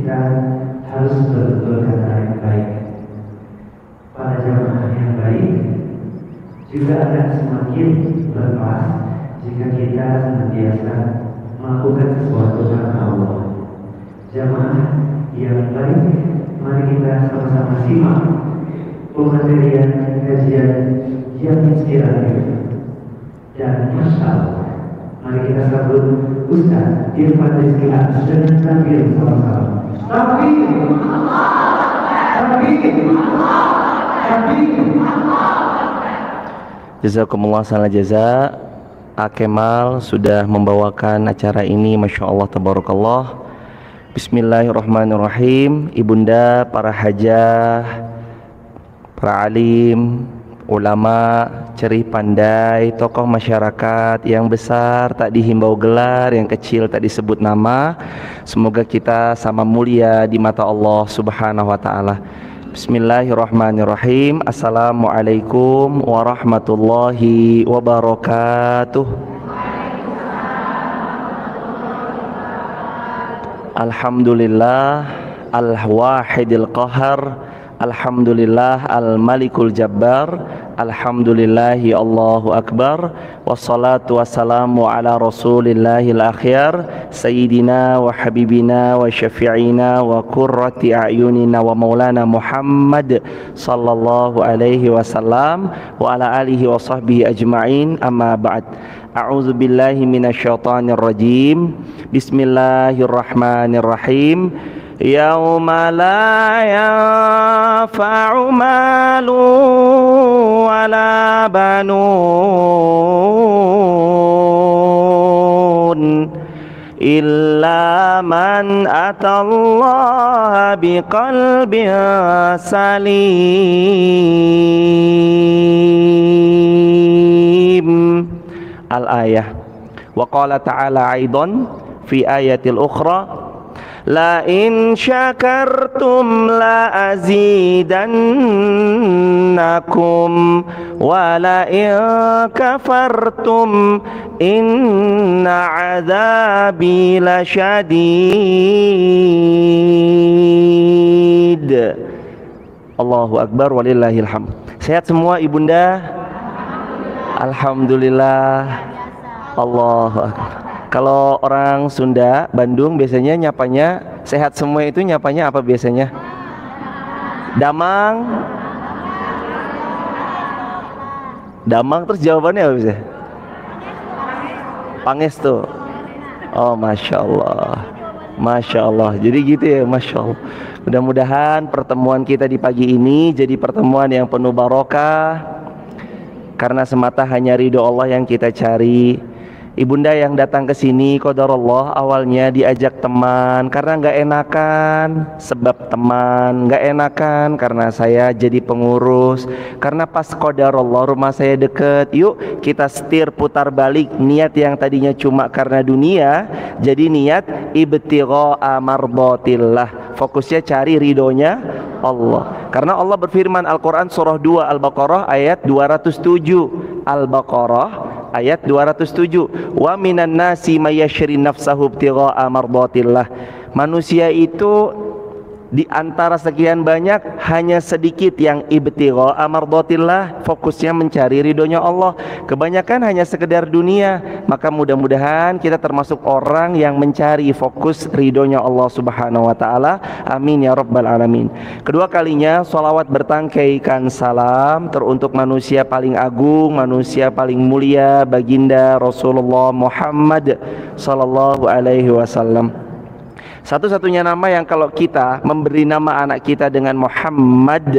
kita harus berkata yang baik. Para jamaah yang baik juga akan semakin berkelas jika kita senantiasa melakukan sesuatu karena Allah. Jamaah yang baik, mari kita sama-sama simak pematerian kajian yang inspiratif dan Masya Allah. Mari kita sambut Ustaz Irfan Rizky Atas dengan takbir sama-sama. Takbir, takbir, takbir. Jazakumullah salah jaza. Kemal sudah membawakan acara ini, Masya Allah, tabarakallah. Bismillahirrahmanirrahim. Ibunda, para hajah, para alim, ulama, cerih pandai, tokoh masyarakat yang besar tak dihimbau gelar, yang kecil tak disebut nama, semoga kita sama mulia di mata Allah Subhanahu wa ta'ala. Bismillahirrahmanirrahim. Assalamualaikum warahmatullahi wabarakatuh. Alhamdulillah al-wahidil qahar, alhamdulillah al-malikul jabbar, alhamdulillahi Allahu akbar, wassalatu wassalamu ala rasulillahil akhyar, sayyidina wa habibina wa syafi'ina wa qurrati a'yunina wa maulana Muhammad sallallahu alaihi wasallam wa ala alihi wa sahbihi ajma'in, amma ba'd. A'udzu billahi minasyaitonir rajim. Bismillahirrahmanirrahim. Yauma la yanfa'u malu wala banun illa man atallaha biqalbin salim. Al-ayah. Wa qala ta'ala aidan fi ayatil ukhra, la in syakartum la azidannakum wa la in kafartum inna azabi lasyadid. Allahu akbar walillahil hamd. Sehat semua ibunda? Alhamdulillah. Allahu akbar. Kalau orang Sunda, Bandung biasanya nyapanya, sehat semua itu nyapanya apa biasanya? Damang. Damang, terus jawabannya apa bisa? Pangestu. Oh, Masya Allah. Masya Allah. Jadi gitu ya, Masya Allah. Mudah-mudahan pertemuan kita di pagi ini jadi pertemuan yang penuh barokah, karena semata hanya ridho Allah yang kita cari. Ibunda yang datang ke sini, qadarullah, awalnya diajak teman karena nggak enakan, sebab teman nggak enakan karena saya jadi pengurus, karena pas qadarullah rumah saya deket, yuk kita setir putar balik niat yang tadinya cuma karena dunia jadi niat ibtigha'a mardatillah, fokusnya cari ridhonya Allah. Karena Allah berfirman Al-Quran surah 2 Al-Baqarah ayat 207, Al-Baqarah ayat 207, wa minan nasi may yashri nafsahu ibtigha'a mardatillah. Manusia itu di antara sekian banyak hanya sedikit yang ibtigha'a mardatillah, fokusnya mencari ridhonya Allah. Kebanyakan hanya sekedar dunia. Maka mudah-mudahan kita termasuk orang yang mencari fokus ridhonya Allah Subhanahu wa ta'ala. Amin ya rabbal alamin. Kedua kalinya sholawat bertangkaikan salam teruntuk manusia paling agung, manusia paling mulia, baginda Rasulullah Muhammad sallallahu alaihi wasallam. Satu-satunya nama yang kalau kita memberi nama anak kita dengan Muhammad,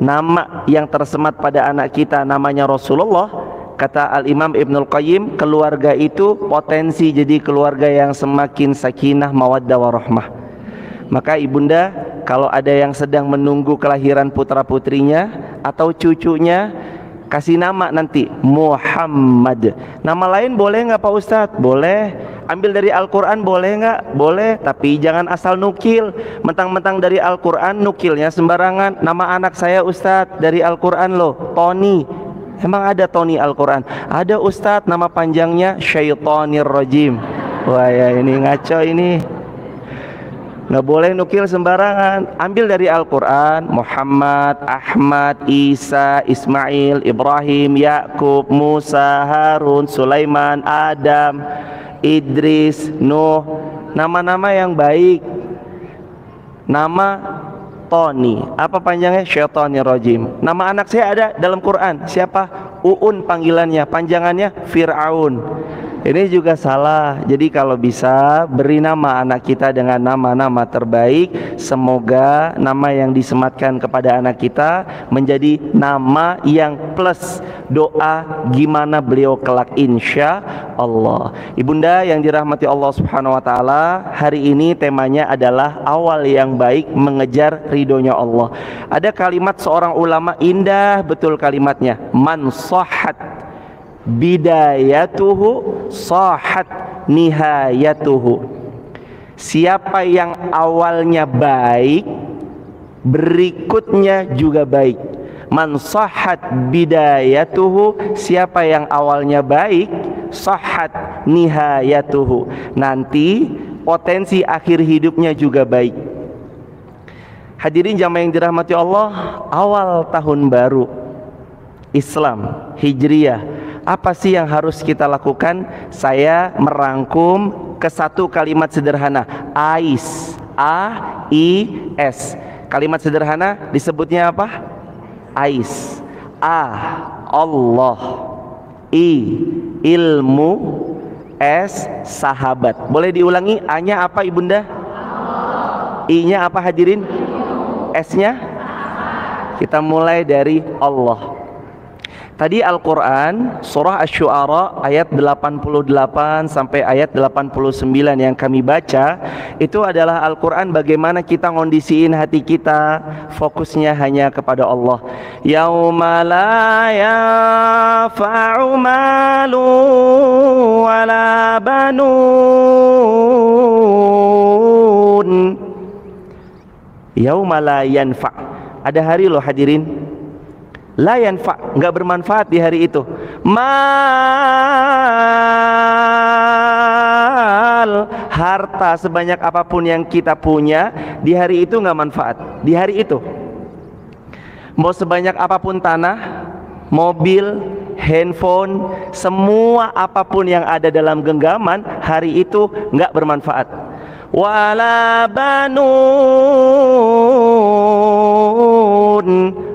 nama yang tersemat pada anak kita namanya Rasulullah, kata Al-Imam Ibnul Qayyim, keluarga itu potensi jadi keluarga yang semakin sakinah, mawaddah, warahmah. Maka ibunda, kalau ada yang sedang menunggu kelahiran putra putrinya atau cucunya, kasih nama nanti Muhammad. Nama lain boleh nggak Pak Ustadz? Boleh. Ambil dari Al-Quran boleh nggak? Boleh. Tapi jangan asal nukil. Mentang-mentang dari Al-Quran nukilnya sembarangan. Nama anak saya Ustadz dari Al-Quran loh, Tony. Emang ada Tony Al-Quran? Ada Ustadz, nama panjangnya Syaitonir Rajim. Wah ya, ini ngaco ini. Nggak boleh nukil sembarangan. Ambil dari Al-Quran. Muhammad, Ahmad, Isa, Ismail, Ibrahim, Yakub, Musa, Harun, Sulaiman, Adam, Idris, Nuh. Nama-nama yang baik. Nama Tony, apa panjangnya? Syaitonir Rajim. Nama anak saya ada dalam Quran. Siapa? Uun panggilannya, panjangannya Fir'aun. Ini juga salah. Jadi kalau bisa beri nama anak kita dengan nama-nama terbaik. Semoga nama yang disematkan kepada anak kita menjadi nama yang plus doa gimana beliau kelak insya Allah. Ibunda yang dirahmati Allah Subhanahu wa taala, hari ini temanya adalah awal yang baik mengejar ridhonya Allah. Ada kalimat seorang ulama, indah betul kalimatnya. Man sahhat bidayatuhu sahat nihayatuhu. Siapa yang awalnya baik, berikutnya juga baik. Man sahat bidayatuhu, siapa yang awalnya baik, sahat nihayatuhu, nanti potensi akhir hidupnya juga baik. Hadirin jamaah yang dirahmati Allah, awal tahun baru Islam Hijriyah, apa sih yang harus kita lakukan? Saya merangkum ke satu kalimat sederhana, AIS, A-I-S. Kalimat sederhana disebutnya apa? AIS. A, Allah. I, ilmu. S, sahabat. Boleh diulangi? A-nya apa ibunda? I-nya apa hadirin? S-nya? Kita mulai dari Allah. Tadi Al-Quran surah Asy-Syu'ara ayat 88 sampai ayat 89 yang kami baca, itu adalah Al-Quran bagaimana kita ngondisiin hati kita, fokusnya hanya kepada Allah. Yauma la yanfa'u malu wala banun. Yauma la yanfa'. Ada hari loh hadirin, la yanfa', nggak bermanfaat di hari itu. Mal, harta sebanyak apapun yang kita punya di hari itu nggak manfaat. Di hari itu mau sebanyak apapun tanah, mobil, handphone, semua apapun yang ada dalam genggaman, hari itu nggak bermanfaat. Wala banun,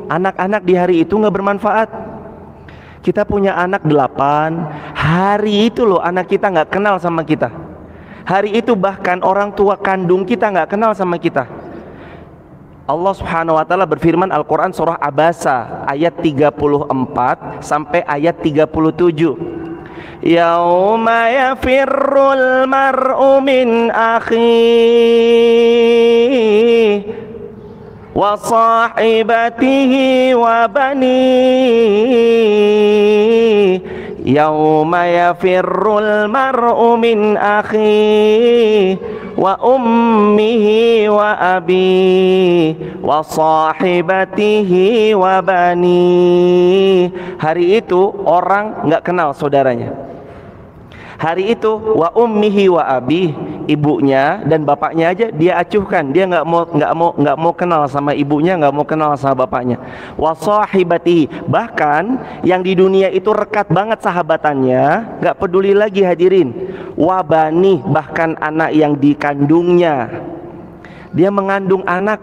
anak-anak di hari itu nggak bermanfaat. Kita punya anak 8, hari itu loh anak kita nggak kenal sama kita. Hari itu bahkan orang tua kandung kita nggak kenal sama kita. Allah Subhanahu wa taala berfirman Al-Quran surah Abasa ayat 34 sampai ayat 37. Yauma yafirrul mar'u min akhihi wa sahibatihi wa banihi. Yauma yafirrul mar'u min akhihi wa ummihi wa abihi wa sahibatihi wa banihi. Hari itu orang nggak kenal saudaranya. Hari itu wa ummihi wa abi, ibunya dan bapaknya aja dia acuhkan, dia nggak mau kenal sama ibunya, nggak mau kenal sama bapaknya. Wa sahibatihi, bahkan yang di dunia itu rekat banget sahabatannya, nggak peduli lagi hadirin. Wa bani, bahkan anak yang dikandungnya, dia mengandung anak,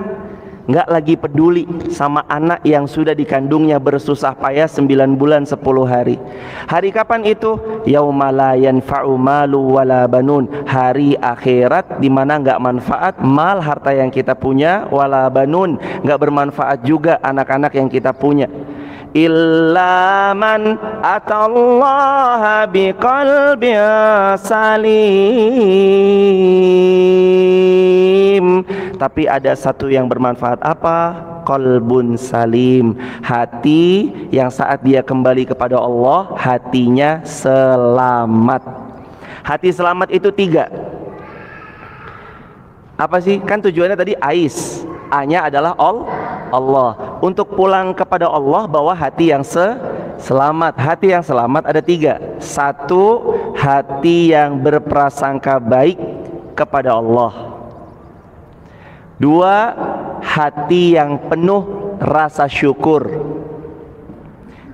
nggak lagi peduli sama anak yang sudah dikandungnya bersusah payah 9 bulan 10 hari. Hari kapan itu? Yauma la yanfa'u malu wala banun, hari akhirat di mana nggak manfaat mal harta yang kita punya, wala banun, nggak bermanfaat juga anak-anak yang kita punya. Illa man atallaha biqalbin salim. Tapi ada satu yang bermanfaat, apa? Qalbun salim, hati yang saat dia kembali kepada Allah, hatinya selamat. Hati selamat itu 3. Apa sih? Kan tujuannya tadi AIS, A-nya adalah Allah. Untuk pulang kepada Allah bawa hati yang selamat. Hati yang selamat ada 3. 1, hati yang berprasangka baik kepada Allah. 2, hati yang penuh rasa syukur.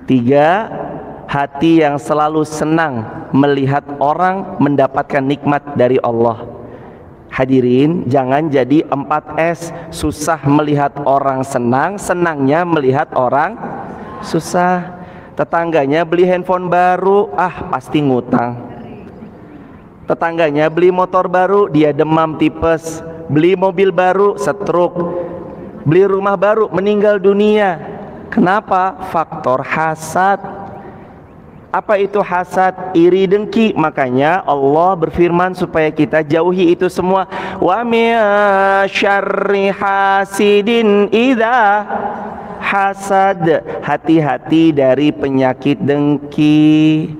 3, hati yang selalu senang melihat orang mendapatkan nikmat dari Allah. Hadirin, jangan jadi 4S, susah melihat orang senang, senangnya melihat orang susah. Tetangganya beli handphone baru, pasti ngutang. Tetangganya beli motor baru, dia demam tipes. Beli mobil baru, stroke. Beli rumah baru, meninggal dunia. Kenapa? Faktor hasad. Apa itu hasad? Iri, dengki. Makanya Allah berfirman supaya kita jauhi itu semua. Wa min syarri hasidin idza hasad. Hati-hati dari penyakit dengki.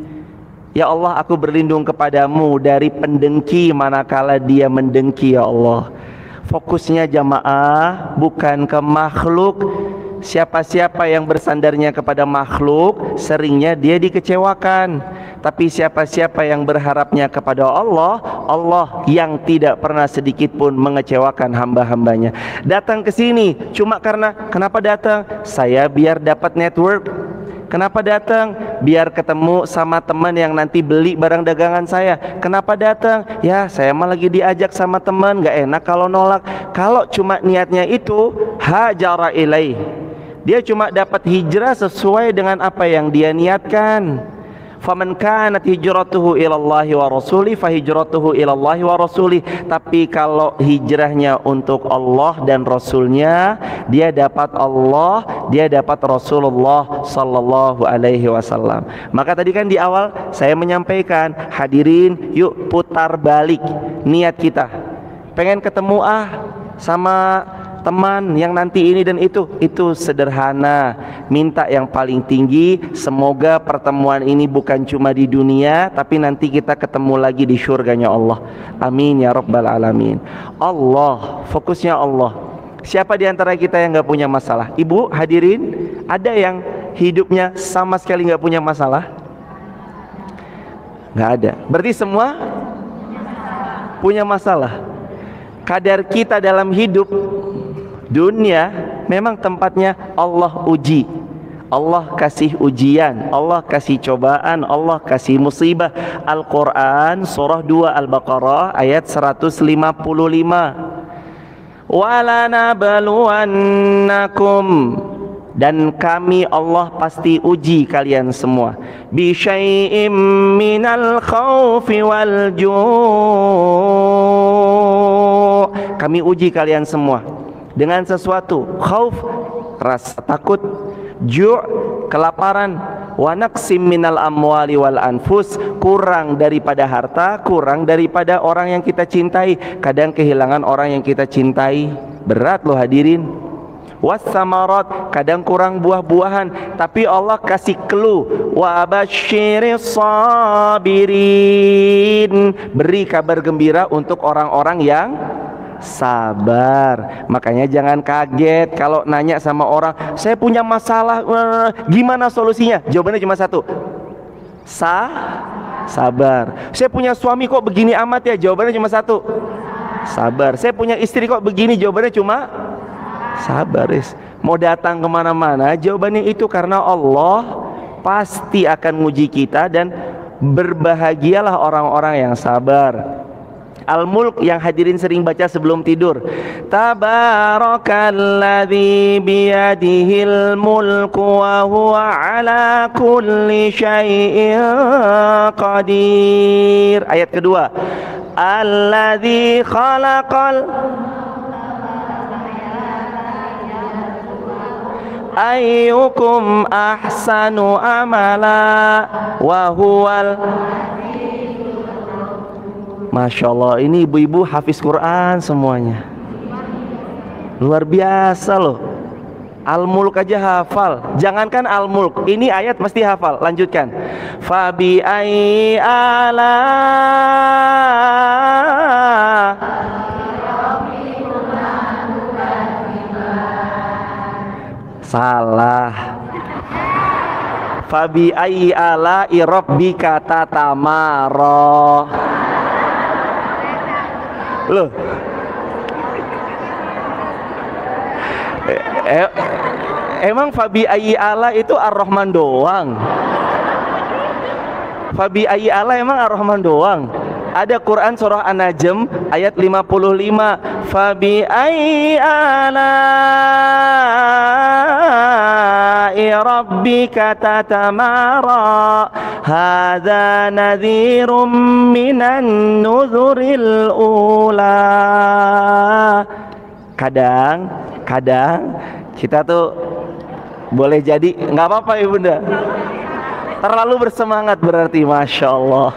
Ya Allah, aku berlindung kepadamu dari pendengki manakala dia mendengki, ya Allah. Fokusnya jamaah bukan ke makhluk. Siapa-siapa yang bersandarnya kepada makhluk, seringnya dia dikecewakan. Tapi siapa-siapa yang berharapnya kepada Allah, Allah yang tidak pernah sedikit pun mengecewakan hamba-hambanya. Datang ke sini cuma karena, kenapa datang? Saya biar dapat network. Kenapa datang? Biar ketemu sama teman yang nanti beli barang dagangan saya. Kenapa datang? Ya, saya mah lagi diajak sama teman, gak enak kalau nolak. Kalau cuma niatnya itu, hajara ilaih, dia cuma dapat hijrah sesuai dengan apa yang dia niatkan. Faman kanat hijratuhu ilallahi wa rasuli fahijratuhu ilallahi wa rasuli. Tapi kalau hijrahnya untuk Allah dan Rasulnya, dia dapat Allah, dia dapat Rasulullah sallallahu alaihi wasallam. Maka tadi kan di awal saya menyampaikan, hadirin, yuk putar balik niat kita. Pengen ketemu sama teman yang nanti ini dan itu sederhana. Minta yang paling tinggi, semoga pertemuan ini bukan cuma di dunia, tapi nanti kita ketemu lagi di surganya Allah. Amin ya rabbal alamin. Allah, fokusnya Allah. Siapa di antara kita yang gak punya masalah? Ibu, hadirin, ada yang hidupnya sama sekali gak punya masalah? Gak ada. Berarti semua punya masalah. Kadar kita dalam hidup dunia memang tempatnya Allah uji. Allah kasih ujian, Allah kasih cobaan, Allah kasih musibah. Al-Quran surah 2 Al-Baqarah ayat 155. Walanabluwannakum, dan kami Allah pasti uji kalian semua. Bi syai'im minal khaufi wal ju', kami uji kalian semua dengan sesuatu. Khauf, rasa takut. Ju', kelaparan. Wa naqsim minal amwali wal anfus, kurang daripada harta, kurang daripada orang yang kita cintai. Kadang kehilangan orang yang kita cintai berat loh hadirin. Wassamarat, kadang kurang buah-buahan, tapi Allah kasih clue. Wa basyiris sabirin, beri kabar gembira untuk orang-orang yang sabar. Makanya jangan kaget kalau nanya sama orang, saya punya masalah, gimana solusinya? Jawabannya cuma satu, sabar. Saya punya suami kok begini amat ya? Jawabannya cuma satu, sabar. Saya punya istri kok begini? Jawabannya cuma sabar. Mau datang kemana-mana jawabannya itu, karena Allah pasti akan nguji kita, dan berbahagialah orang-orang yang sabar. Al-Mulk yang hadirin sering baca sebelum tidur. Tabarakalladzi biyadihil mulku wa huwa ala kulli syai'in qadir. Ayat kedua, alladzi khalaqal ayyukum ahsanu amala wa huwal. Masya Allah, ini ibu-ibu hafiz Quran semuanya. Luar biasa loh. Al-Mulk aja hafal. Jangankan Al-Mulk, ini ayat mesti hafal. Lanjutkan. Fabi ayyi ala. Salah. Fabi ayyi ala rabbika tatamara. Loh, Emang Fabi Ayyi Ala itu Ar-Rahman doang? Fabi Ayyi Ala emang Ar-Rahman doang? Ada Quran surah An-Najm ayat 55. Fabi ayyi ala'i rabbika tatamara hadza nadhirum minan nuzuril ula. Kadang kita tuh boleh jadi nggak apa-apa ya Bunda, terlalu bersemangat berarti, Masya Allah.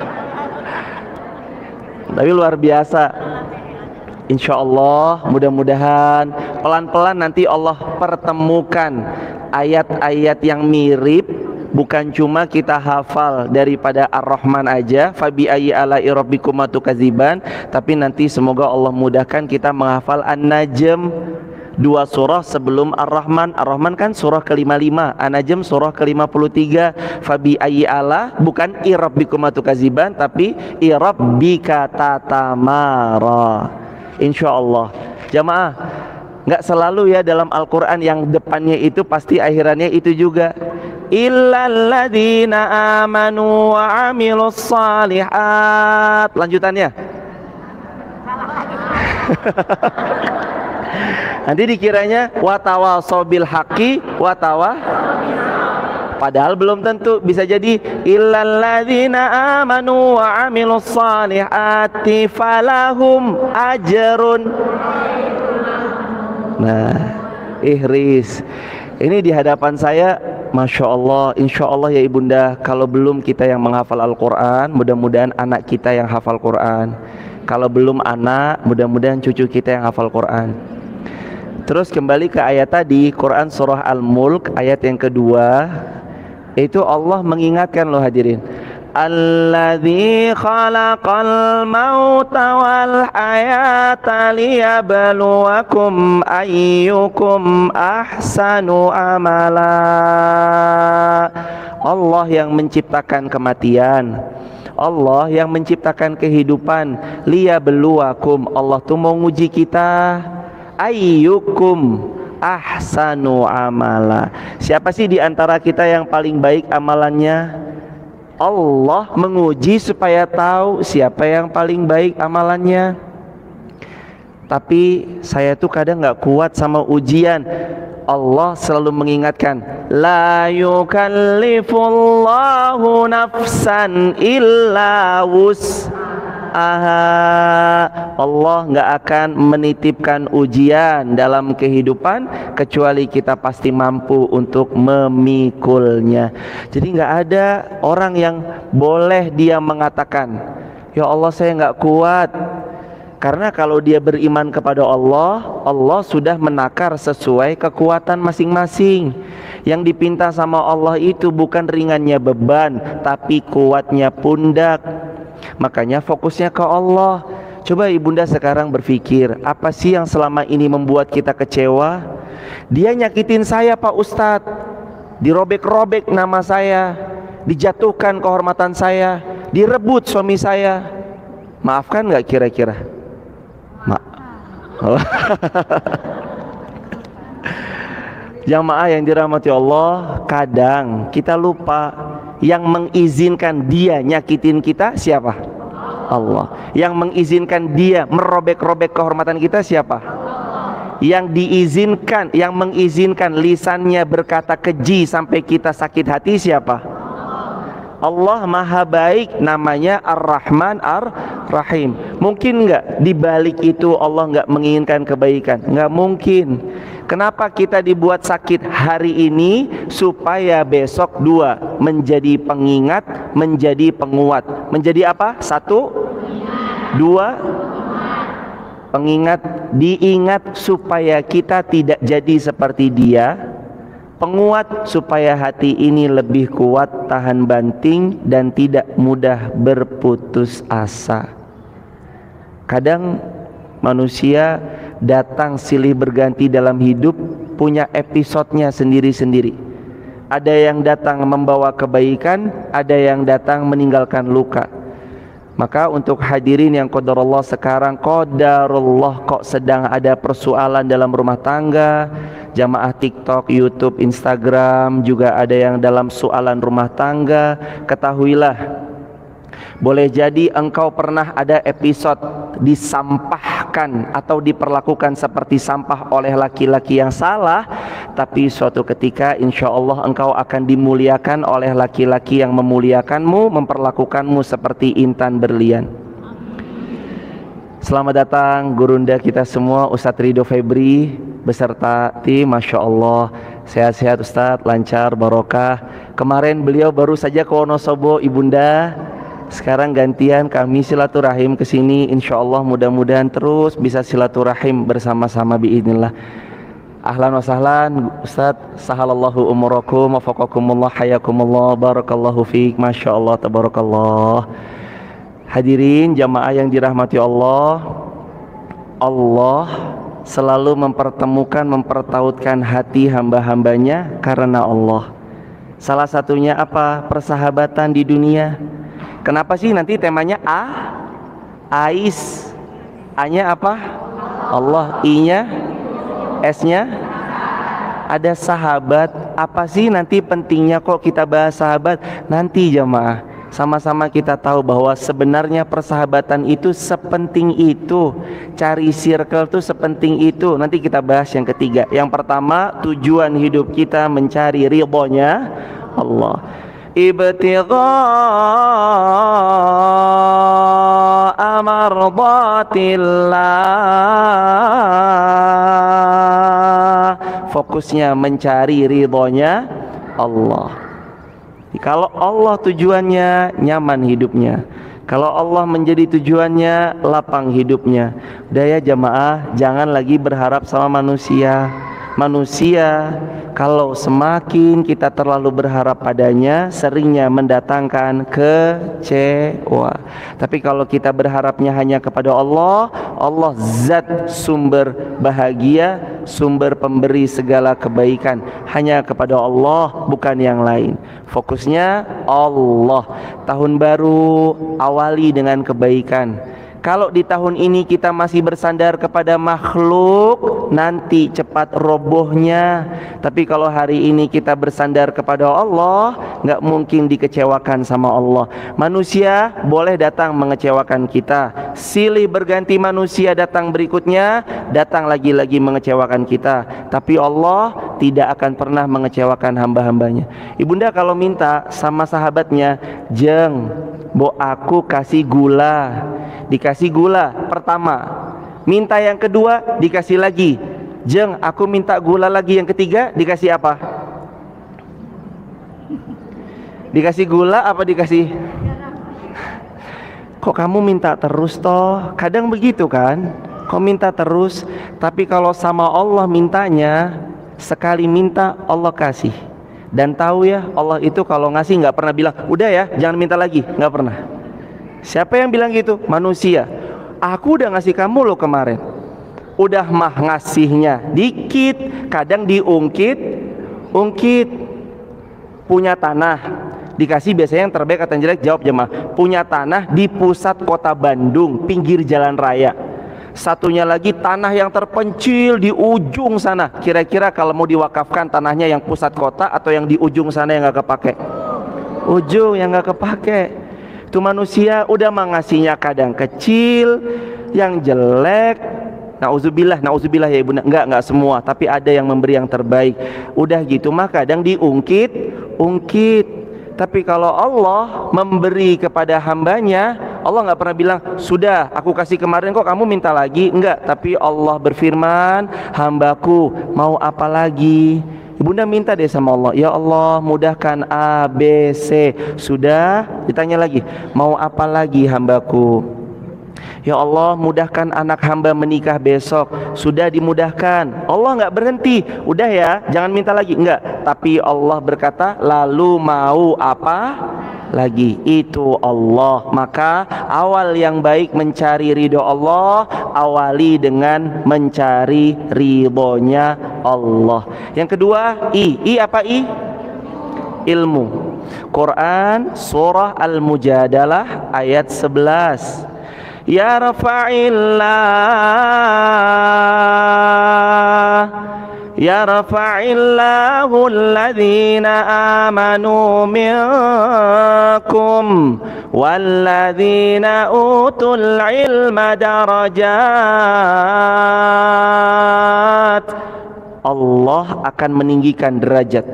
Tapi luar biasa. Insya Allah mudah-mudahan pelan-pelan nanti Allah pertemukan ayat-ayat yang mirip. Bukan cuma kita hafal daripada Ar-Rahman aja, Fabi ayyi ala'i rabbikuma tukadziban, tapi nanti semoga Allah mudahkan kita menghafal An-Najm, 2 surah sebelum Ar-Rahman. Ar-Rahman kan surah ke-55, An-Najm surah ke-53. Fabi ayyi ala bukan i rabbikuma tukadziban, tapi i rabbika tatamara. Insyaallah. Jamaah, nggak selalu ya dalam Al-Quran yang depannya itu pasti akhirannya itu juga. Illalladzina amanu wa amilus salihat. Lanjutannya. Nanti dikiranya watawasau bil haqqi padahal belum tentu. Bisa jadi illalladzina amanu wa amilus salihati falahum ajrun. Nah, ihris. Ini di hadapan saya, Masya Allah, Insya Allah ya Ibunda, kalau belum kita yang menghafal Al-Quran, mudah-mudahan anak kita yang hafal Quran. Kalau belum anak, mudah-mudahan cucu kita yang hafal Quran. Terus kembali ke ayat tadi, Quran surah Al-Mulk ayat yang kedua, itu Allah mengingatkan loh hadirin, Alladzi khalaqal mauta wal hayata liyabluwakum ayyukum ahsanu amala. Allah yang menciptakan kematian, Allah yang menciptakan kehidupan. Liyabluwakum, Allah tuh mau nguji kita. Ayyukum ahsanu amala, siapa sih di antara kita yang paling baik amalannya? Allah menguji supaya tahu siapa yang paling baik amalannya. Tapi saya tuh kadang nggak kuat sama ujian. Allah selalu mengingatkan, la yukallifullahu nafsan illa wus'aha. Allah nggak akan menitipkan ujian dalam kehidupan kecuali kita pasti mampu untuk memikulnya. Jadi nggak ada orang yang boleh dia mengatakan, ya Allah saya nggak kuat. Karena kalau dia beriman kepada Allah, Allah sudah menakar sesuai kekuatan masing-masing. Yang dipinta sama Allah itu bukan ringannya beban, tapi kuatnya pundak. Makanya fokusnya ke Allah. Coba ibunda sekarang berpikir, apa sih yang selama ini membuat kita kecewa? Dia nyakitin saya Pak Ustadz, dirobek-robek nama saya, dijatuhkan kehormatan saya, direbut suami saya. Maafkan nggak kira-kira? Jamaah yang dirahmati Allah, kadang kita lupa yang mengizinkan dia nyakitin kita siapa? Allah. Yang mengizinkan dia merobek-robek kehormatan kita siapa? Yang diizinkan, yang mengizinkan lisannya berkata keji sampai kita sakit hati siapa? Allah Maha Baik, namanya Ar-Rahman Ar-Rahim. Mungkin nggak dibalik itu Allah nggak menginginkan kebaikan? Nggak mungkin. Kenapa kita dibuat sakit hari ini? Supaya besok dua, menjadi pengingat, menjadi penguat. Menjadi apa? Satu, dua, pengingat, diingat supaya kita tidak jadi seperti dia. Penguat supaya hati ini lebih kuat, tahan banting, dan tidak mudah berputus asa. Kadang manusia datang silih berganti dalam hidup, punya episodenya sendiri-sendiri. Ada yang datang membawa kebaikan, ada yang datang meninggalkan luka. Maka untuk hadirin yang qadarullah sekarang, qadarullah kok sedang ada persoalan dalam rumah tangga, jamaah TikTok, YouTube, Instagram, juga ada yang dalam soalan rumah tangga. Ketahuilah, boleh jadi engkau pernah ada episode disampahkan atau diperlakukan seperti sampah oleh laki-laki yang salah, tapi suatu ketika insya Allah engkau akan dimuliakan oleh laki-laki yang memuliakanmu, memperlakukanmu seperti intan berlian. Selamat datang gurunda kita semua, Ustadz Ridho Febri beserta tim. Masya Allah, sehat-sehat Ustadz, lancar, barokah. Kemarin beliau baru saja ke Wonosobo, Ibunda. Sekarang gantian kami silaturahim ke sini. Insya Allah mudah-mudahan terus bisa silaturahim bersama-sama biidznillah. Ahlan wa sahlan Ustaz, sahalallahu umurakum wa faqakumullah hayakumullah, barakallahu fiik. Masya Allah, tabarakallah. Hadirin jamaah yang dirahmati Allah, Allah selalu mempertemukan, mempertautkan hati hamba-hambanya karena Allah. Salah satunya apa? Persahabatan di dunia. Kenapa sih nanti temanya Ais? A-nya apa? Allah. I-nya? S-nya? Ada sahabat. Apa sih nanti pentingnya kok kita bahas sahabat? Nanti jamaah, sama-sama kita tahu bahwa sebenarnya persahabatan itu sepenting itu. Cari circle itu sepenting itu. Nanti kita bahas yang ketiga. Yang pertama, tujuan hidup kita mencari ridhonya Allah. Ibtigha'a mardatillah. Fokusnya mencari ridhonya Allah. Kalau Allah tujuannya, nyaman hidupnya. Kalau Allah menjadi tujuannya, lapang hidupnya. Daya jamaah, jangan lagi berharap sama manusia. Manusia kalau semakin kita terlalu berharap padanya, seringnya mendatangkan kecewa. Tapi kalau kita berharapnya hanya kepada Allah, Allah zat sumber bahagia, sumber pemberi segala kebaikan. Hanya kepada Allah, bukan yang lain. Fokusnya Allah. Tahun baru awali dengan kebaikan. Kalau di tahun ini kita masih bersandar kepada makhluk, nanti cepat robohnya. Tapi kalau hari ini kita bersandar kepada Allah, nggak mungkin dikecewakan sama Allah. Manusia boleh datang mengecewakan kita, silih berganti manusia datang berikutnya, datang lagi-lagi mengecewakan kita. Tapi Allah tidak akan pernah mengecewakan hamba-hambanya. Ibunda kalau minta sama sahabatnya, jeng, bo aku kasih gula. Dikasih gula pertama, minta yang kedua dikasih lagi. Jeng, aku minta gula lagi yang ketiga, dikasih apa? Dikasih gula apa dikasih? Kok kamu minta terus toh? Kadang begitu kan? Kok minta terus? Tapi kalau sama Allah mintanya, sekali minta Allah kasih. Dan tahu ya, Allah itu kalau ngasih nggak pernah bilang udah ya jangan minta lagi, nggak pernah. Siapa yang bilang gitu? Manusia. Aku udah ngasih kamu loh kemarin. Udah mah ngasihnya dikit, kadang diungkit. Punya tanah, dikasih biasanya yang terbaik atau yang jelek, jawab jemaah. Punya tanah di pusat kota Bandung, pinggir jalan raya. Satunya lagi tanah yang terpencil di ujung sana. Kira-kira kalau mau diwakafkan tanahnya yang pusat kota atau yang di ujung sana yang gak kepake? Ujung yang gak kepake. Itu manusia udah mengasihnya kadang kecil, yang jelek. Nauzubillah ya ibu. Enggak semua, tapi ada yang memberi yang terbaik. Udah gitu mah kadang diungkit. Tapi kalau Allah memberi kepada hambanya, Allah nggak pernah bilang sudah aku kasih kemarin kok kamu minta lagi. Enggak, tapi Allah berfirman, hambaku mau apa lagi? Ibunda minta deh sama Allah, ya Allah mudahkan A, B, C. Sudah, ditanya lagi, mau apa lagi hambaku? Ya Allah mudahkan anak hamba menikah besok. Sudah dimudahkan. Allah nggak berhenti, udah ya jangan minta lagi. Enggak, tapi Allah berkata lalu mau apa lagi? Itu Allah. Maka awal yang baik mencari ridho Allah, awali dengan mencari ridhonya Allah. Yang kedua, I apa I? Ilmu. Quran surah Al-Mujadalah ayat 11. Ya rafa'illah yarfa'illahu alladhina amanu minkum walladhina utul ilma darajat. Allah akan meninggikan derajat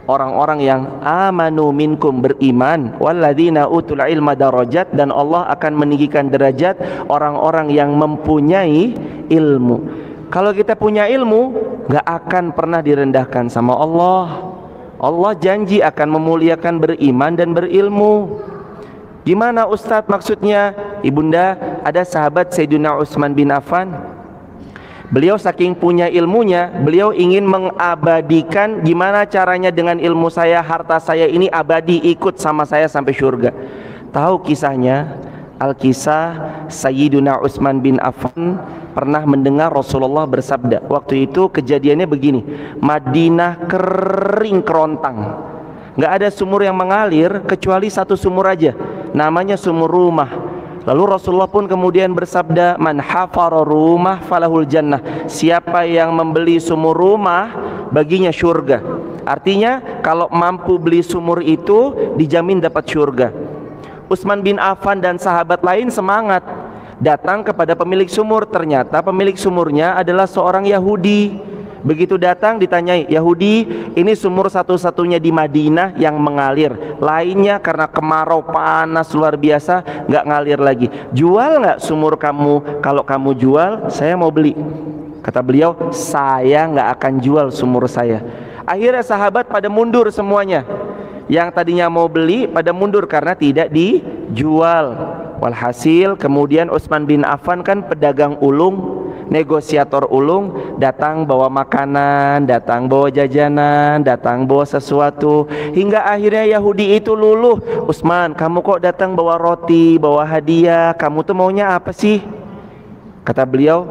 orang-orang yang amanu minkum, beriman, walladzina utul ilma darajat, dan Allah akan meninggikan derajat orang-orang yang mempunyai ilmu. Kalau kita punya ilmu, gak akan pernah direndahkan sama Allah. Allah janji akan memuliakan beriman dan berilmu. Gimana Ustadz maksudnya? Ibunda, ada sahabat Sayyidina Utsman bin Affan. Beliau saking punya ilmunya, beliau ingin mengabadikan gimana caranya dengan ilmu saya, harta saya ini abadi, ikut sama saya sampai surga. Tahu kisahnya? Al-Kisah Sayyidina Utsman bin Affan pernah mendengar Rasulullah bersabda. Waktu itu kejadiannya begini, Madinah kering kerontang, nggak ada sumur yang mengalir kecuali satu sumur aja, namanya sumur rumah. Lalu Rasulullah pun kemudian bersabda, man hafara rumah falahul jannah, siapa yang membeli sumur rumah baginya surga. Artinya kalau mampu beli sumur itu dijamin dapat surga. Utsman bin Affan dan sahabat lain semangat datang kepada pemilik sumur. Ternyata pemilik sumurnya adalah seorang Yahudi. Begitu datang ditanyai, Yahudi, ini sumur satu-satunya di Madinah yang mengalir, lainnya karena kemarau panas luar biasa nggak ngalir lagi. Jual nggak sumur kamu? Kalau kamu jual, saya mau beli. Kata beliau, saya nggak akan jual sumur saya. Akhirnya sahabat pada mundur semuanya. Yang tadinya mau beli pada mundur karena tidak dijual. Walhasil kemudian Utsman bin Affan kan pedagang ulung, negosiator ulung, datang bawa makanan, datang bawa jajanan, datang bawa sesuatu, hingga akhirnya Yahudi itu luluh. Utsman, kamu kok datang bawa roti, bawa hadiah, kamu tuh maunya apa sih? Kata beliau,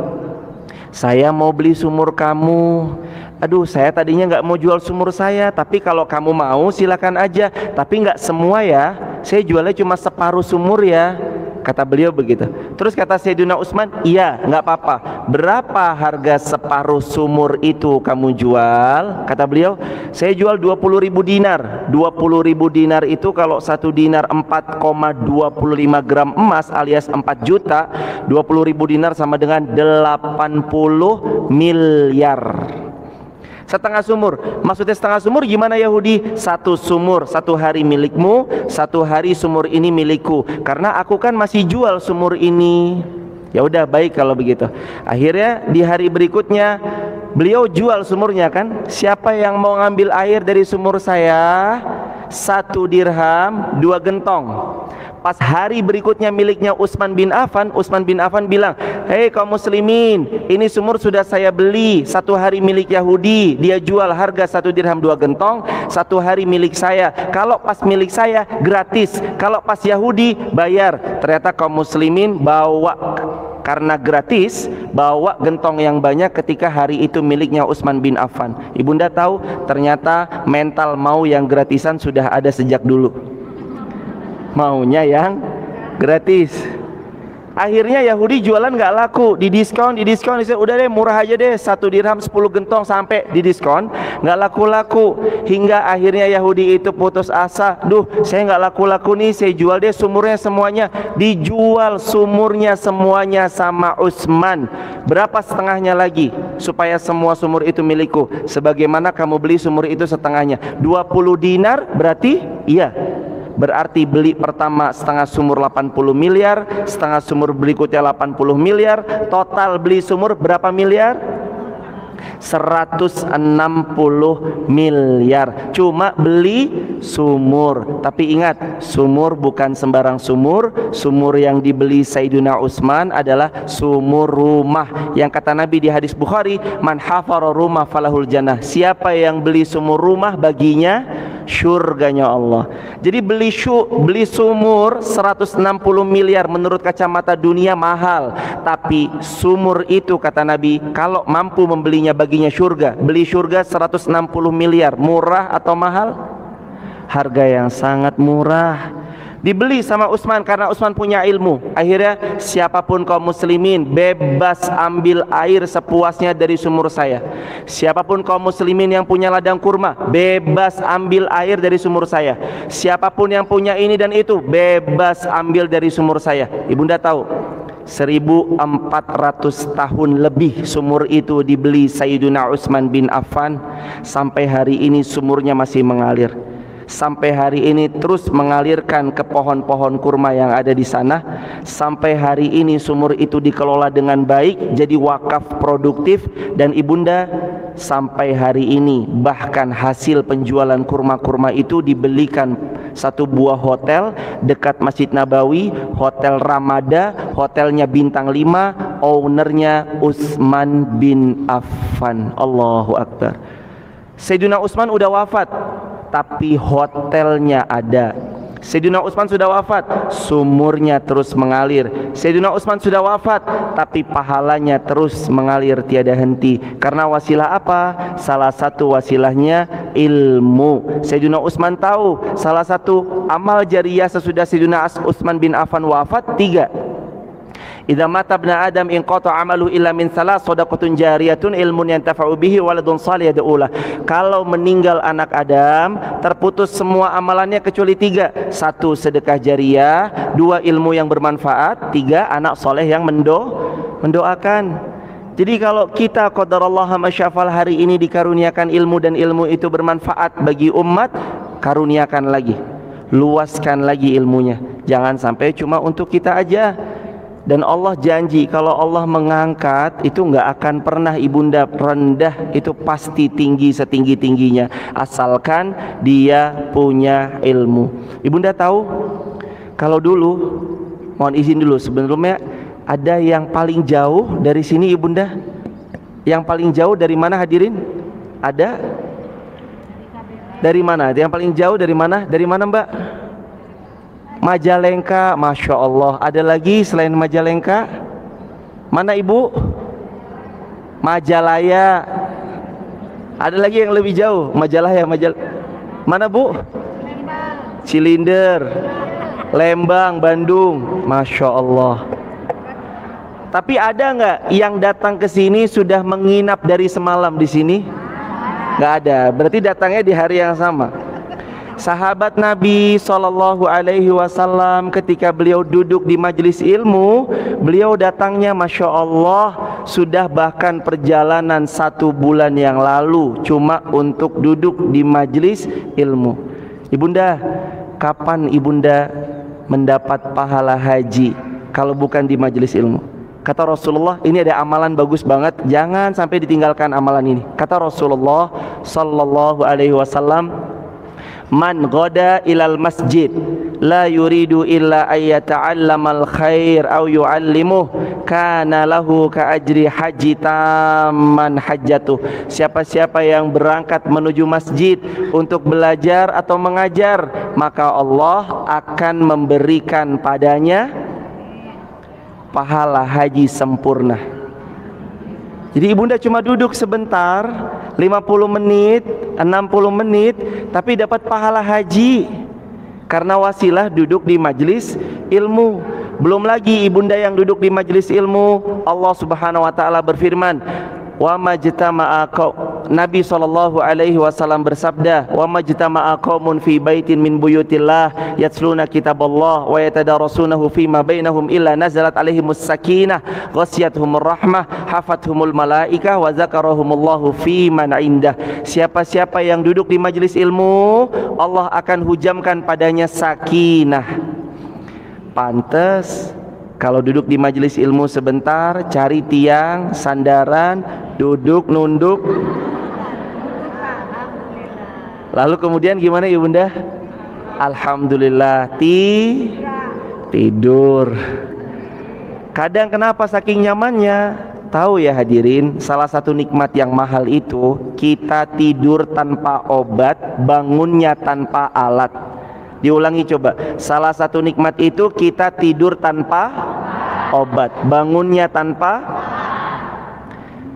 saya mau beli sumur kamu. Aduh, saya tadinya nggak mau jual sumur saya, tapi kalau kamu mau silakan aja, tapi nggak semua ya, saya jualnya cuma separuh sumur ya. Kata beliau begitu. Terus kata Sayyidina Utsman, iya nggak apa-apa. Berapa harga separuh sumur itu kamu jual? Kata beliau, saya jual 20.000 dinar. 20.000 dinar itu kalau satu dinar 4,25 gram emas alias 4 juta. 20.000 dinar sama dengan 80 miliar. Setengah sumur, maksudnya setengah sumur gimana Yahudi? Satu sumur, satu hari milikmu, satu hari sumur ini milikku, karena aku kan masih jual sumur ini. Ya udah, baik kalau begitu. Akhirnya di hari berikutnya beliau jual sumurnya kan. Siapa yang mau ngambil air dari sumur saya? 1 dirham 2 gentong. Pas hari berikutnya miliknya Utsman bin Affan, Utsman bin Affan bilang, hei kaum muslimin, ini sumur sudah saya beli, 1 hari milik Yahudi, dia jual harga 1 dirham 2 gentong, 1 hari milik saya. Kalau pas milik saya gratis, kalau pas Yahudi bayar. Ternyata kaum muslimin bawa, karena gratis, bawa gentong yang banyak ketika hari itu miliknya Utsman bin Affan. Ibunda tahu, ternyata mental mau yang gratisan sudah ada sejak dulu, maunya yang gratis. Akhirnya Yahudi jualan nggak laku, didiskon, udah deh murah aja deh, 1 dirham 10 gentong, sampai didiskon nggak laku-laku. Hingga akhirnya Yahudi itu putus asa, duh saya nggak laku-laku nih, saya jual deh sumurnya semuanya. Dijual sumurnya semuanya sama Utsman. Berapa setengahnya lagi supaya semua sumur itu milikku? Sebagaimana kamu beli sumur itu setengahnya, 20 dinar berarti iya. Berarti beli pertama setengah sumur 80 miliar, setengah sumur berikutnya 80 miliar, total beli sumur berapa miliar? 160 miliar. Cuma beli sumur. Tapi ingat, sumur bukan sembarang sumur. Sumur yang dibeli Sayyidina Utsman adalah sumur rumah, yang kata Nabi di hadis Bukhari, man hafara rumah falahul jannah, siapa yang beli sumur rumah baginya surganya Allah. Jadi beli sumur 160 miliar menurut kacamata dunia mahal, tapi sumur itu kata Nabi kalau mampu membelinya baginya surga. Beli surga 160 miliar, murah atau mahal? Harga yang sangat murah. Dibeli sama Utsman karena Utsman punya ilmu. Akhirnya siapapun kaum muslimin bebas ambil air sepuasnya dari sumur saya. Siapapun kaum muslimin yang punya ladang kurma bebas ambil air dari sumur saya. Siapapun yang punya ini dan itu bebas ambil dari sumur saya. Ibunda tahu 1400 tahun lebih sumur itu dibeli Sayyidina Utsman bin Affan. Sampai hari ini sumurnya masih mengalir. Sampai hari ini terus mengalirkan ke pohon-pohon kurma yang ada di sana. Sampai hari ini sumur itu dikelola dengan baik, jadi wakaf produktif. Dan ibunda, sampai hari ini bahkan hasil penjualan kurma-kurma itu dibelikan satu buah hotel dekat Masjid Nabawi, Hotel Ramada, hotelnya bintang 5, ownernya Utsman bin Affan. Allahu Akbar. Sayyidina Utsman udah wafat, tapi hotelnya ada. Sayyidina Utsman sudah wafat, sumurnya terus mengalir. Sayyidina Utsman sudah wafat, tapi pahalanya terus mengalir tiada henti. Karena wasilah apa? Salah satu wasilahnya ilmu. Sayyidina Utsman tahu salah satu amal jariyah sesudah Sayyidina Utsman bin Affan wafat 3. Idza mata ibnu Adam inqata amalu illa min salas, shadaqatun jariyatun, ilmun yantafa'u bihi, waladun shalih yad'ulah. Kalau meninggal anak Adam, terputus semua amalannya kecuali 3. 1 sedekah jariyah, 2 ilmu yang bermanfaat, 3 anak soleh yang mendoakan. Jadi kalau kita qadarallah masyafal hari ini dikaruniakan ilmu dan ilmu itu bermanfaat bagi umat, karuniakan lagi, luaskan lagi ilmunya. Jangan sampai cuma untuk kita aja. Dan Allah janji kalau Allah mengangkat itu nggak akan pernah ibunda rendah, itu pasti tinggi setinggi-tingginya asalkan dia punya ilmu. Ibunda tahu kalau dulu, mohon izin dulu sebelumnya, ada yang paling jauh dari sini ibunda? Yang paling jauh dari mana hadirin? Ada? Dari mana? Yang paling jauh dari mana? Dari mana Mbak? Majalengka, Masya Allah. Ada lagi selain Majalengka? Mana ibu? Majalaya. Ada lagi yang lebih jauh? Majalaya, mana bu? Cilinder, Lembang, Bandung. Masya Allah. Tapi ada nggak yang datang ke sini sudah menginap dari semalam di sini? Nggak ada. Berarti datangnya di hari yang sama. Sahabat Nabi SAW ketika beliau duduk di majelis ilmu, beliau datangnya Masya Allah sudah bahkan perjalanan 1 bulan yang lalu cuma untuk duduk di majelis ilmu. Ibunda, kapan ibunda mendapat pahala haji kalau bukan di majelis ilmu? Kata Rasulullah, ini ada amalan bagus banget, jangan sampai ditinggalkan amalan ini. Kata Rasulullah SAW, man ghada ilal masjid la yuridu illa ayyata'allamal khair aw yu'allimuh kana lahu ka ajri haji tamman hajjatuh. Siapa-siapa yang berangkat menuju masjid untuk belajar atau mengajar, maka Allah akan memberikan padanya pahala haji sempurna. Jadi ibunda cuma duduk sebentar, 50 menit, 60 menit, tapi dapat pahala haji karena wasilah duduk di majelis ilmu. Belum lagi ibunda yang duduk di majelis ilmu, Allah Subhanahu wa taala berfirman, wa majtama'a Nabi SAW bersabda, wa majtama'a qaumun fi baitin min buyutillah yatsluna kitaballah wa yatadarasunahu fima bainahum illa nazalat alaihimus sakinah ghasyiyatuhumur rahmah hafathumul malaikah wa zakarahumullahu fi man indah. Siapa-siapa yang duduk di majelis ilmu, Allah akan hujamkan padanya sakinah. Pantes kalau duduk di majelis ilmu sebentar, cari tiang, sandaran, duduk, nunduk. Lalu kemudian gimana ibunda? Alhamdulillah, tidur. Kadang kenapa saking nyamannya? Tahu ya hadirin, salah satu nikmat yang mahal itu kita tidur tanpa obat, bangunnya tanpa alat. Diulangi coba. Salah satu nikmat itu kita tidur tanpa obat, bangunnya tanpa.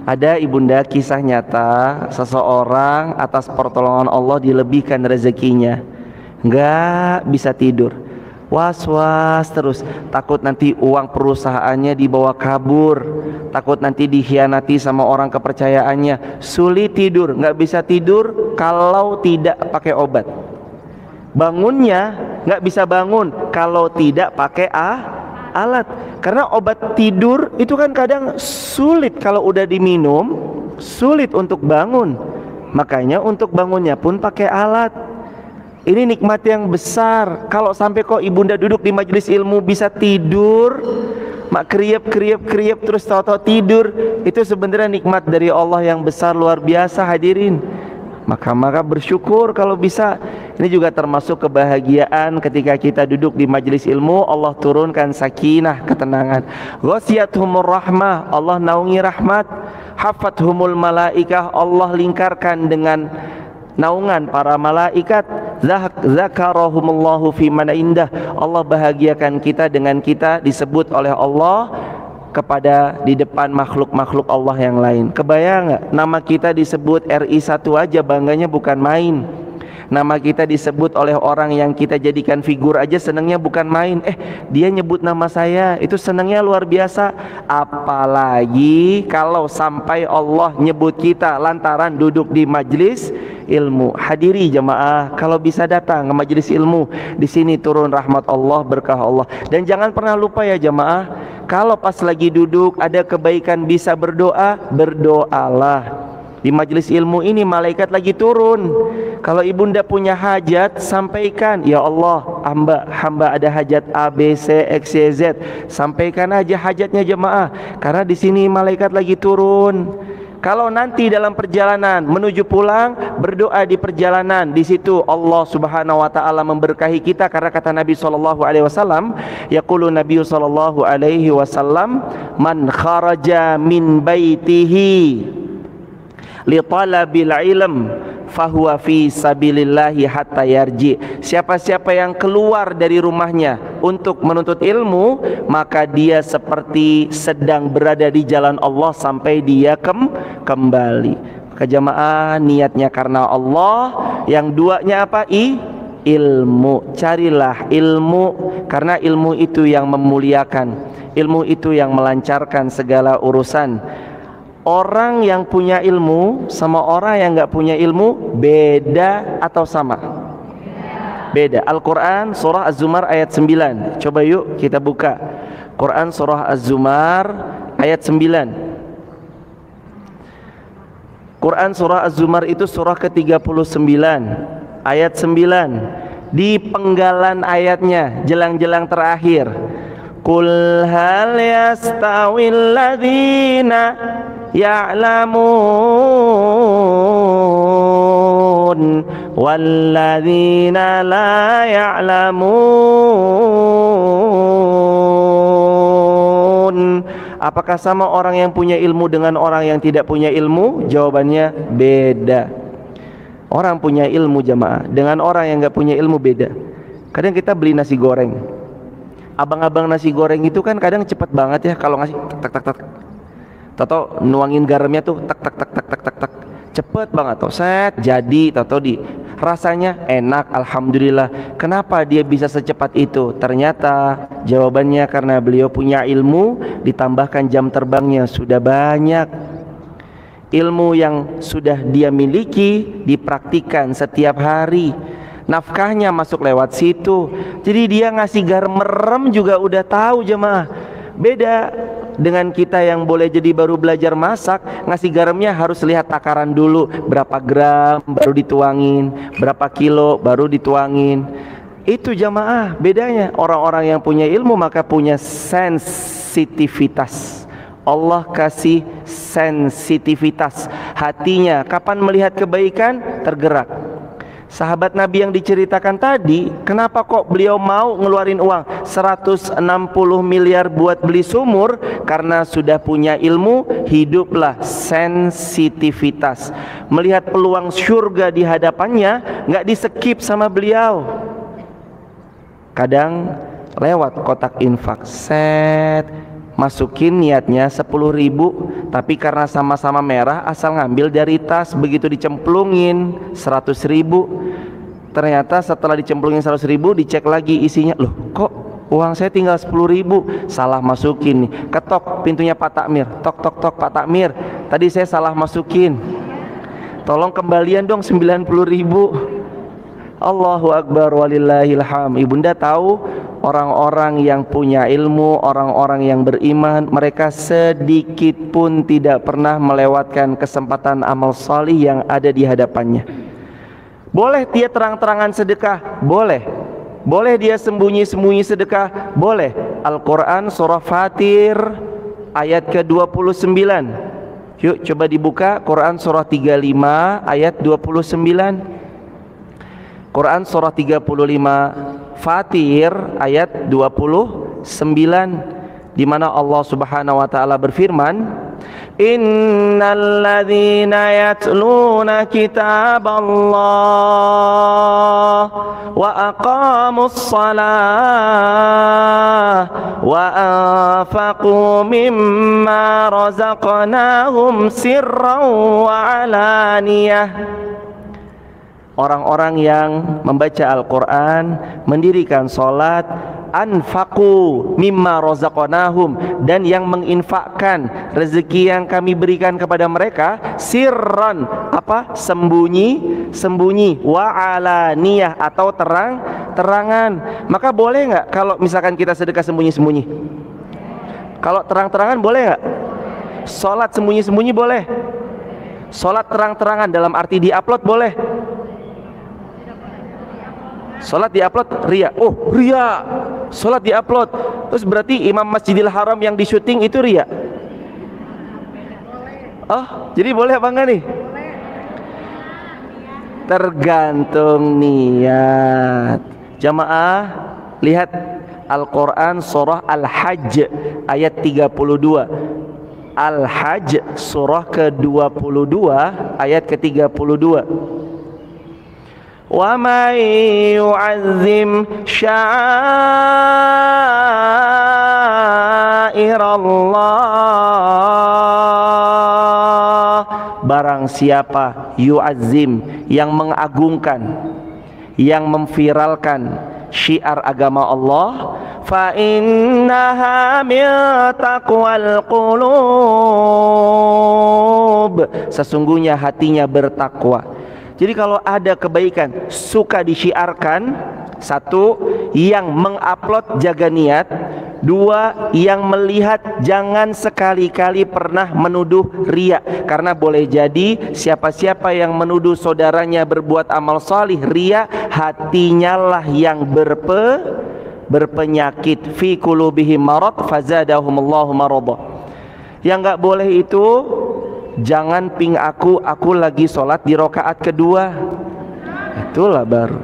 Ada ibunda kisah nyata, seseorang atas pertolongan Allah dilebihkan rezekinya, nggak bisa tidur. was-was terus, takut nanti uang perusahaannya dibawa kabur, takut nanti dikhianati sama orang kepercayaannya, sulit tidur, nggak bisa tidur kalau tidak pakai obat. Bangunnya nggak bisa bangun kalau tidak pakai alat, karena obat tidur itu kan kadang sulit kalau udah diminum, sulit untuk bangun, makanya untuk bangunnya pun pakai alat. Ini nikmat yang besar. Kalau sampai kok ibunda duduk di majelis ilmu bisa tidur, mak kriep terus tahu-tahu tidur, itu sebenarnya nikmat dari Allah yang besar luar biasa hadirin. Maka bersyukur kalau bisa. Ini juga termasuk kebahagiaan ketika kita duduk di majelis ilmu, Allah turunkan sakinah, ketenangan. Ghasyiyatuhumur rahmah, Allah naungi rahmat. Hafathumul malaikah, Allah lingkarkan dengan naungan para malaikat. Zakarahumullahu fi man indah, Allah bahagiakan kita dengan kita disebut oleh Allah kepada di depan makhluk-makhluk Allah yang lain. Kebayang nggak? Nama kita disebut RI 1 aja bangganya bukan main. Nama kita disebut oleh orang yang kita jadikan figur aja senangnya bukan main. Dia nyebut nama saya, itu senangnya luar biasa. Apalagi kalau sampai Allah nyebut kita lantaran duduk di majelis ilmu. Hadiri jemaah, kalau bisa datang ke majelis ilmu, di sini turun rahmat Allah, berkah Allah. Dan jangan pernah lupa ya jemaah, kalau pas lagi duduk ada kebaikan bisa berdoa, berdoalah. Di majelis ilmu ini malaikat lagi turun. Kalau ibunda punya hajat, sampaikan, ya Allah, hamba ada hajat A, B, C, X, Y, Z. Sampaikan aja hajatnya jemaah, karena di sini malaikat lagi turun. Kalau nanti dalam perjalanan menuju pulang, berdoa di perjalanan, di situ Allah Subhanahu wa taala memberkahi kita, karena kata Nabi sallallahu alaihi wasallam, yaqulu Nabi sallallahu alaihi wasallam, man kharaja min baitihi li talabil ilm fahuwa fi sabilillahi hatta yarji. Siapa-siapa yang keluar dari rumahnya untuk menuntut ilmu, maka dia seperti sedang berada di jalan Allah sampai dia kembali. Maka jamaah, niatnya karena Allah, yang duanya apa? Ilmu. Carilah ilmu, karena ilmu itu yang memuliakan, ilmu itu yang melancarkan segala urusan. Orang yang punya ilmu sama orang yang nggak punya ilmu beda atau sama? Beda. Al-Quran surah Az-Zumar ayat 9. Coba yuk kita buka Quran surah Az-Zumar ayat 9. Quran surah Az-Zumar itu surah ke-39 ayat 9. Di penggalan ayatnya, jelang-jelang terakhir, Qul hal yastawil ladzina ya'lamun walladzina la ya'lamun. Apakah sama orang yang punya ilmu dengan orang yang tidak punya ilmu? Jawabannya beda. Orang punya ilmu jamaah dengan orang yang nggak punya ilmu beda. Kadang kita beli nasi goreng, abang-abang nasi goreng itu kan kadang cepet banget ya kalau ngasih tak tak tak tak. Tato nuangin garamnya tuh tak tak tak tak tak tak tak, cepet banget tuh, set jadi. Tato di rasanya enak, alhamdulillah. Kenapa dia bisa secepat itu? Ternyata jawabannya karena beliau punya ilmu, ditambahkan jam terbangnya sudah banyak. Ilmu yang sudah dia miliki dipraktikan setiap hari, nafkahnya masuk lewat situ. Jadi dia ngasih garam merem juga udah tahu jemaah. Beda dengan kita yang boleh jadi baru belajar masak, ngasih garamnya harus lihat takaran dulu, berapa gram baru dituangin, berapa kilo baru dituangin. Itu jamaah bedanya. Orang-orang yang punya ilmu maka punya sensitivitas. Allah kasih sensitivitas hatinya, kapan melihat kebaikan tergerak. Sahabat Nabi yang diceritakan tadi, kenapa kok beliau mau ngeluarin uang 160 miliar buat beli sumur? Karena sudah punya ilmu. Hiduplah sensitivitas, melihat peluang surga di hadapannya, nggak di-skip sama beliau. Kadang lewat kotak infak, set, masukin niatnya 10.000, tapi karena sama-sama merah asal ngambil dari tas, begitu dicemplungin 100.000. Ternyata setelah dicemplungin 100.000 dicek lagi isinya, loh kok uang saya tinggal 10.000, salah masukin nih. Ketok pintunya Pak Takmir, tok tok tok, Pak Takmir, tadi saya salah masukin, tolong kembalian dong 90.000. Allahu Akbar walillahilham. Ibunda tahu orang-orang yang punya ilmu, orang-orang yang beriman, mereka sedikit pun tidak pernah melewatkan kesempatan amal salih yang ada di hadapannya. Boleh dia terang-terangan sedekah, boleh. Boleh dia sembunyi-sembunyi sedekah, boleh. Al-Quran surah Fatir ayat ke-29. Yuk coba dibuka Quran surah 35 ayat 29. Quran surah 35 Fatir ayat 29, di mana Allah Subhanahu wa taala berfirman, innal ladzina yatluna kitaballah wa aqamus shalah wa anfaqu mimma razaqnahum sirran wa alaniyah. Orang-orang yang membaca Al-Quran, mendirikan sholat, anfaqu mimma razaqnahum, dan yang menginfakkan rezeki yang kami berikan kepada mereka, sirran, apa? Sembunyi, wa alaniyah, atau terang-terangan. Maka boleh nggak kalau misalkan kita sedekah sembunyi-sembunyi? Kalau terang-terangan boleh nggak? Sholat sembunyi-sembunyi boleh? Sholat terang-terangan dalam arti diupload boleh? Sholat diupload ria, oh ria, sholat diupload, terus berarti Imam Masjidil Haram yang di syuting itu ria? Oh, jadi boleh apa enggak nih? Tergantung niat. Jamaah, lihat Al-Quran surah Al-Hajj ayat 32. Al-Hajj surah ke-22 ayat ke-32. Wa man yu'azzim sya'airallah, barang siapa yu'azzim, yang mengagungkan, yang memviralkan syiar agama Allah, fa innaha min taqwal qulub, sesungguhnya hatinya bertakwa. Jadi kalau ada kebaikan suka disyiarkan, satu, yang mengupload jaga niat, dua, yang melihat jangan sekali-kali pernah menuduh ria, karena boleh jadi siapa-siapa yang menuduh saudaranya berbuat amal salih ria, hatinya lah yang berpenyakit, fi qulubihim marad fazadahumullahu marada. Yang nggak boleh itu, jangan ping aku lagi sholat di rokaat kedua. Itulah baru.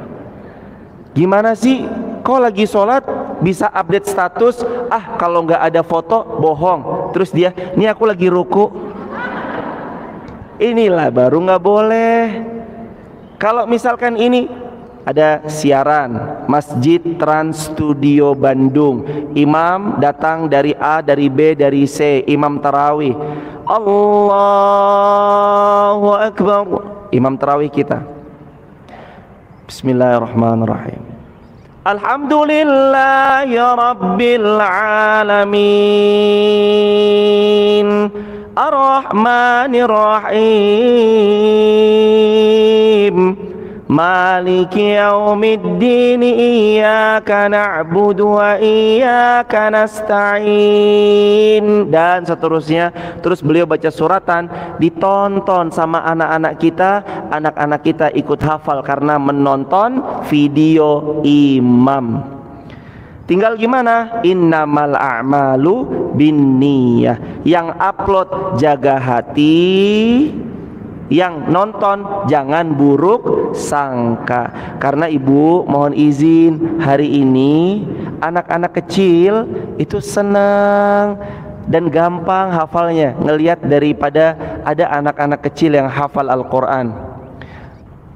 Gimana sih kok lagi sholat bisa update status, kalau nggak ada foto bohong, terus dia, ini aku lagi ruku. Inilah baru nggak boleh. Kalau misalkan ini ada siaran Masjid Trans Studio Bandung, imam datang dari A, dari B, dari C, imam tarawih, Allahu Akbar, imam tarawih kita, bismillahirrahmanirrahim, alhamdulillahi rabbil alamin, ar-rahmanir-rahim, maliki yaumiddin, iyyaka na'budu wa iyyaka nasta'in, dan seterusnya. Terus beliau baca suratan, ditonton sama anak-anak kita ikut hafal karena menonton video imam. Tinggal gimana? Innamal a'malu binniyah. Yang upload jaga hati, yang nonton jangan buruk sangka. Karena ibu mohon izin, hari ini anak-anak kecil itu senang dan gampang hafalnya, ngelihat daripada ada anak-anak kecil yang hafal Al-Quran.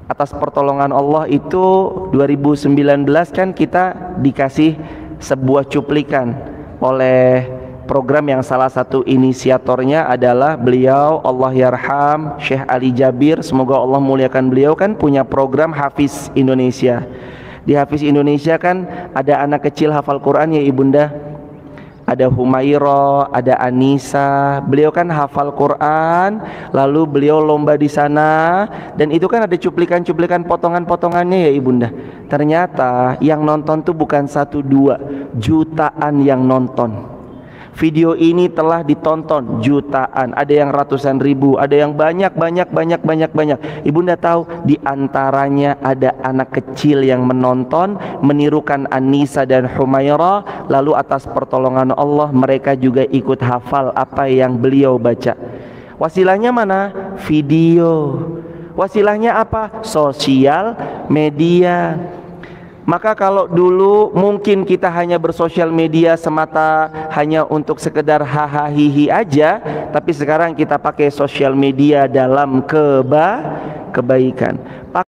Atas pertolongan Allah itu 2019 kan kita dikasih sebuah cuplikan oleh program yang salah satu inisiatornya adalah beliau, Allah yarham, Syekh Ali Jabir, semoga Allah muliakan beliau, kan punya program Hafiz Indonesia. Di Hafiz Indonesia kan ada anak kecil hafal Quran ya ibunda, ada Humaira, ada Anissa. Beliau kan hafal Quran, lalu beliau lomba di sana, dan itu kan ada cuplikan-cuplikan potongan-potongannya ya ibunda. Ternyata yang nonton tuh bukan 1-2, jutaan yang nonton. Video ini telah ditonton jutaan, ada yang ratusan ribu, ada yang banyak. Ibunda tahu di antaranya ada anak kecil yang menonton, menirukan Anissa dan Humaira, lalu atas pertolongan Allah mereka juga ikut hafal apa yang beliau baca. Wasilahnya mana? Video. Wasilahnya apa? Sosial media. Maka kalau dulu mungkin kita hanya bersosial media semata hanya untuk sekedar hahaha hihi aja, tapi sekarang kita pakai sosial media dalam kebaikan.